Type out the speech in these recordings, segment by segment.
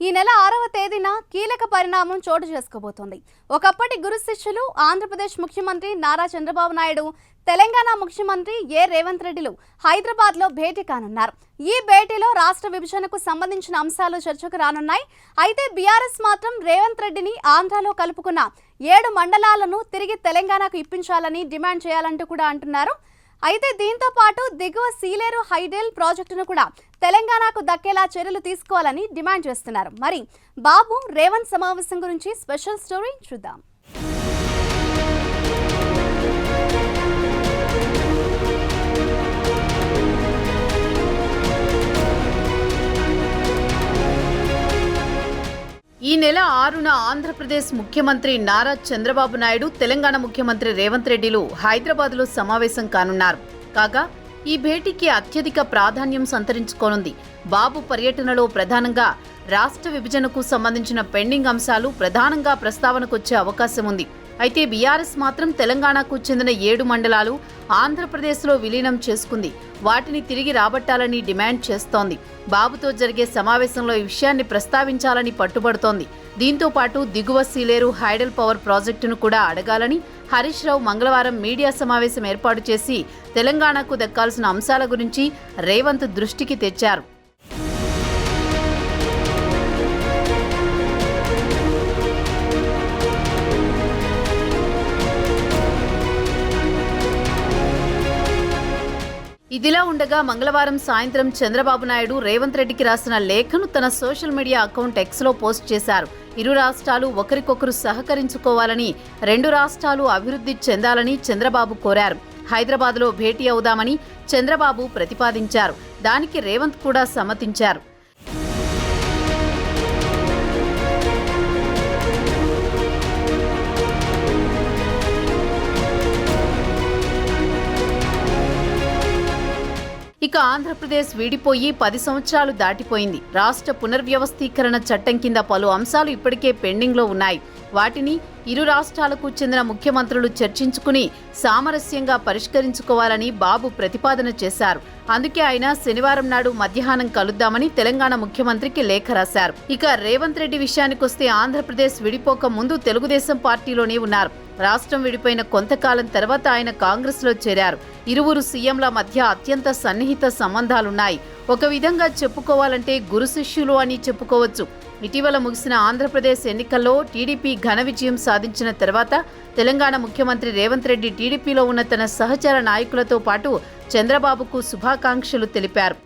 ఈ నెల 6వ తేదీన కీలక పరిణామం చోటు చేసుకోబోతోంది. ఒకప్పటి గురు శిష్యులు ఆంధ్రప్రదేశ్ ముఖ్యమంత్రి నారా చంద్రబాబు నాయుడు, తెలంగాణ ముఖ్యమంత్రి రేవంత్ రెడ్డిలు హైదరాబాద్లో భేటీ కానున్నారు. ఈ భేటీలో రాష్ట్ర విభజనకు సంబంధించిన అంశాలు చర్చకు రానున్నాయి. అయితే బీఆర్ఎస్ మాత్రం రేవంత్ రెడ్డిని ఆంధ్రాలో కలుపుకున్న 7 మండలాలను తిరిగి తెలంగాణకు ఇప్పించాలని డిమాండ్ చేయాలంటూ కూడా అంటున్నారు. అయితే దీంతో పాటు దిగువ సీలేరు హైడెల్ ప్రాజెక్టును కూడా తెలంగాణకు దక్కేలా చర్యలు తీసుకోవాలని డిమాండ్ చేస్తున్నారు. మరి బాబు రేవంత్ సమావేశం గురించి స్పెషల్ స్టోరీ చూద్దాం. ఈ నెల 6న ఆంధ్రప్రదేశ్ ముఖ్యమంత్రి నారా చంద్రబాబు నాయుడు, తెలంగాణ ముఖ్యమంత్రి రేవంత్ రెడ్డిలు హైదరాబాద్లో సమావేశం కానున్నారు. కాగా ఈ భేటీకి అత్యధిక ప్రాధాన్యం సంతరించుకోనుంది. బాబు పర్యటనలో ప్రధానంగా రాష్ట్ర విభజనకు సంబంధించిన పెండింగ్ అంశాలు ప్రధానంగా ప్రస్తావనకొచ్చే అవకాశం ఉంది. అయితే బీఆర్ఎస్ మాత్రం తెలంగాణకు చెందిన 7 మండలాలు ఆంధ్రప్రదేశ్లో విలీనం చేసుకుంది. వాటిని తిరిగి రాబట్టాలని డిమాండ్ చేస్తోంది. బాబుతో జరిగే సమావేశంలో ఈ విషయాన్ని ప్రస్తావించాలని పట్టుబడుతోంది. దీంతో పాటు దిగువ సీలేరు హైడెల్ పవర్ ప్రాజెక్టును కూడా అడగాలని హరీష్ రావు మంగళవారం మీడియా సమావేశం ఏర్పాటు చేసి తెలంగాణకు దక్కాల్సిన అంశాల గురించి రేవంత్ దృష్టికి తెచ్చారు. ఇదిలా ఉండగా మంగళవారం సాయంత్రం చంద్రబాబు నాయుడు రేవంత్ రెడ్డికి రాసిన లేఖను తన సోషల్ మీడియా అకౌంట్ ఎక్స్లో పోస్ట్ చేశారు. ఇరు రాష్ట్రాలు ఒకరికొకరు సహకరించుకోవాలని, 2 రాష్ట్రాలు అభివృద్ధి చెందాలని చంద్రబాబు కోరారు. హైదరాబాద్లో భేటీ అవుదామని చంద్రబాబు ప్రతిపాదించారు. దానికి రేవంత్ కూడా సమ్మతించారు. ఇక ఆంధ్రప్రదేశ్ విడిపోయి 10 సంవత్సరాలు దాటిపోయింది. రాష్ట్ర పునర్వ్యవస్థీకరణ చట్టం కింద పలు అంశాలు ఇప్పటికే పెండింగ్లో ఉన్నాయి. వాటిని ఇరు రాష్ట్రాలకు చెందిన ముఖ్యమంత్రులు చర్చించుకుని సామరస్యంగా పరిష్కరించుకోవాలని బాబు ప్రతిపాదన చేశారు. అందుకే ఆయన శనివారం నాడు మధ్యాహ్నం కలుద్దామని తెలంగాణ ముఖ్యమంత్రికి లేఖ రాశారు. ఇక రేవంత్ రెడ్డి విషయానికొస్తే ఆంధ్రప్రదేశ్ విడిపోక ముందు తెలుగుదేశం పార్టీలోనే ఉన్నారు. రాష్ట్రం విడిపోయిన కొంతకాలం తర్వాత ఆయన కాంగ్రెస్లో చేరారు. ఇరువురు సీఎంల మధ్య అత్యంత సన్నిహిత సంబంధాలున్నాయి. ఒక విధంగా చెప్పుకోవాలంటే గురు శిష్యులు అని చెప్పుకోవచ్చు. ఇటీవల ముగిసిన ఆంధ్రప్రదేశ్ ఎన్నికల్లో టీడీపీ ఘన విజయం సాధించిన తర్వాత తెలంగాణ ముఖ్యమంత్రి రేవంత్ రెడ్డి టీడీపీలో ఉన్న తన సహచర నాయకులతో పాటు చంద్రబాబుకు శుభాకాంక్షలు తెలిపారు.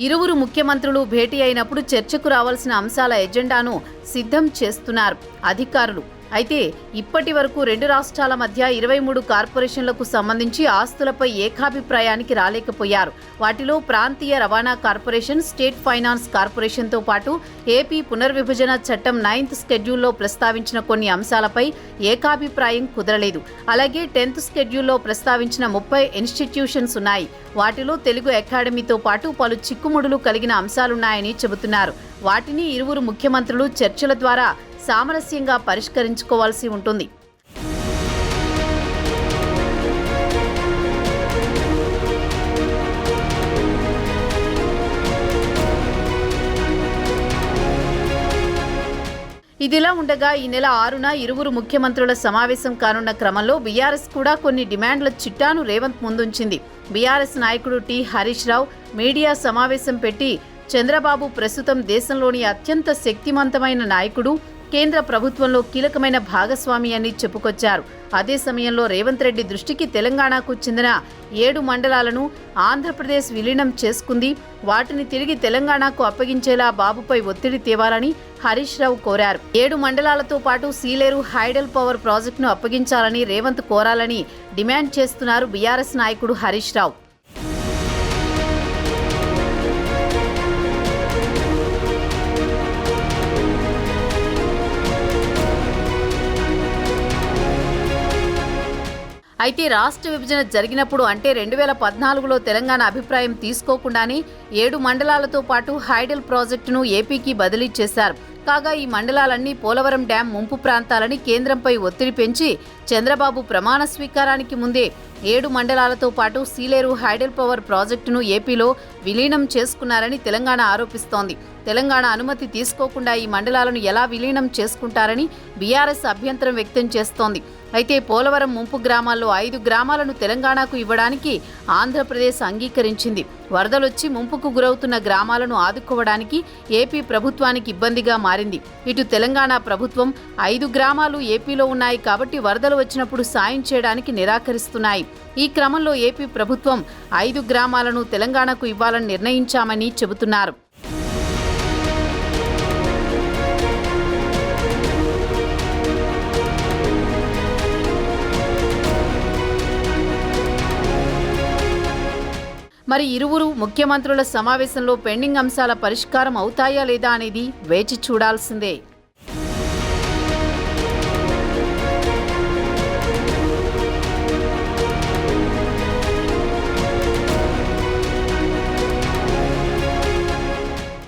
ఇరువురు ముఖ్యమంత్రులు భేటీ అయినప్పుడు చర్చకు రావాల్సిన అంశాల ఎజెండాను సిద్ధం చేస్తున్నారు అధికారులు. అయితే ఇప్పటి వరకు 2 రాష్ట్రాల మధ్య 23 కార్పొరేషన్లకు సంబంధించి ఆస్తులపై ఏకాభిప్రాయానికి రాలేకపోయారు. వాటిలో ప్రాంతీయ రవాణా కార్పొరేషన్, స్టేట్ ఫైనాన్స్ కార్పొరేషన్తో పాటు ఏపీ పునర్విభజన చట్టం 9th స్కెడ్యూల్లో ప్రస్తావించిన కొన్ని అంశాలపై ఏకాభిప్రాయం కుదరలేదు. అలాగే 10th స్కెడ్యూల్లో ప్రస్తావించిన 30 ఇన్స్టిట్యూషన్స్ ఉన్నాయి. వాటిలో తెలుగు అకాడమీతో పాటు పలు చిక్కుముడులు కలిగిన అంశాలున్నాయని చెబుతున్నారు. వాటిని ఇరువురు ముఖ్యమంత్రులు చర్చల ద్వారా సామరస్యంగా పరిష్కరించుకోవాల్సి ఉంటుంది. ఇదిలా ఉండగా ఈ నెల 6న ఇరువురు ముఖ్యమంత్రుల సమావేశం కానున్న క్రమంలో బీఆర్ఎస్ కూడా కొన్ని డిమాండ్ల చిట్టాను రేవంత్ ముందుంచింది. బీఆర్ఎస్ నాయకుడు హరీష్ రావు మీడియా సమావేశం పెట్టి చంద్రబాబు ప్రస్తుతం దేశంలోని అత్యంత శక్తివంతమైన నాయకుడు, కేంద్ర ప్రభుత్వంలో కీలకమైన భాగస్వామి అని చెప్పుకొచ్చారు. అదే సమయంలో రేవంత్ రెడ్డి దృష్టికి తెలంగాణకు చెందిన 7 మండలాలను ఆంధ్రప్రదేశ్ విలీనం చేసుకుంది. వాటిని తిరిగి తెలంగాణకు అప్పగించేలా బాబుపై ఒత్తిడి తేవాలని హరీష్ రావు కోరారు. 7 మండలాలతో పాటు సీలేరు హైడెల్ పవర్ ప్రాజెక్టును అప్పగించాలని రేవంత్ కోరాలని డిమాండ్ చేస్తున్నారు బీఆర్ఎస్ నాయకుడు హరీష్ రావు. అయితే రాష్ట్ర విభజన జరిగినప్పుడు అంటే 2014లో తెలంగాణ అభిప్రాయం తీసుకోకుండానే 7 మండలాలతో పాటు హైడెల్ ప్రాజెక్టును ఏపీకి బదిలీ చేశారు. కాగా ఈ మండలాలన్నీ పోలవరం డ్యాం ముంపు ప్రాంతాలని కేంద్రంపై ఒత్తిడి పెంచి చంద్రబాబు ప్రమాణ స్వీకారానికి ముందే 7 మండలాలతో పాటు సీలేరు హైడల్ పవర్ ప్రాజెక్టును ఏపీలో విలీనం చేసుకున్నారని తెలంగాణ ఆరోపిస్తోంది. తెలంగాణ అనుమతి తీసుకోకుండా ఈ మండలాలను ఎలా విలీనం చేసుకుంటారని బీఆర్ఎస్ అభ్యంతరం వ్యక్తం చేస్తోంది. అయితే పోలవరం ముంపు గ్రామాల్లో 5 గ్రామాలను తెలంగాణకు ఇవ్వడానికి ఆంధ్రప్రదేశ్ అంగీకరించింది. వరదలొచ్చి ముంపుకు గురవుతున్న గ్రామాలను ఆదుకోవడానికి ఏపీ ప్రభుత్వానికి ఇబ్బందిగా మారింది. ఇటు తెలంగాణ ప్రభుత్వం 5 గ్రామాలు ఏపీలో ఉన్నాయి కాబట్టి వరదలు వచ్చినప్పుడు సాయం చేయడానికి నిరాకరిస్తున్నాయి. ఈ క్రమంలో ఏపీ ప్రభుత్వం 5 గ్రామాలను తెలంగాణకు ఇవ్వాలని నిర్ణయించామని చెబుతున్నారు. మరి ఇరువురు ముఖ్యమంత్రుల సమావేశంలో పెండింగ్ అంశాల పరిష్కారం అవుతాయా లేదా అనేది వేచి చూడాల్సిందే.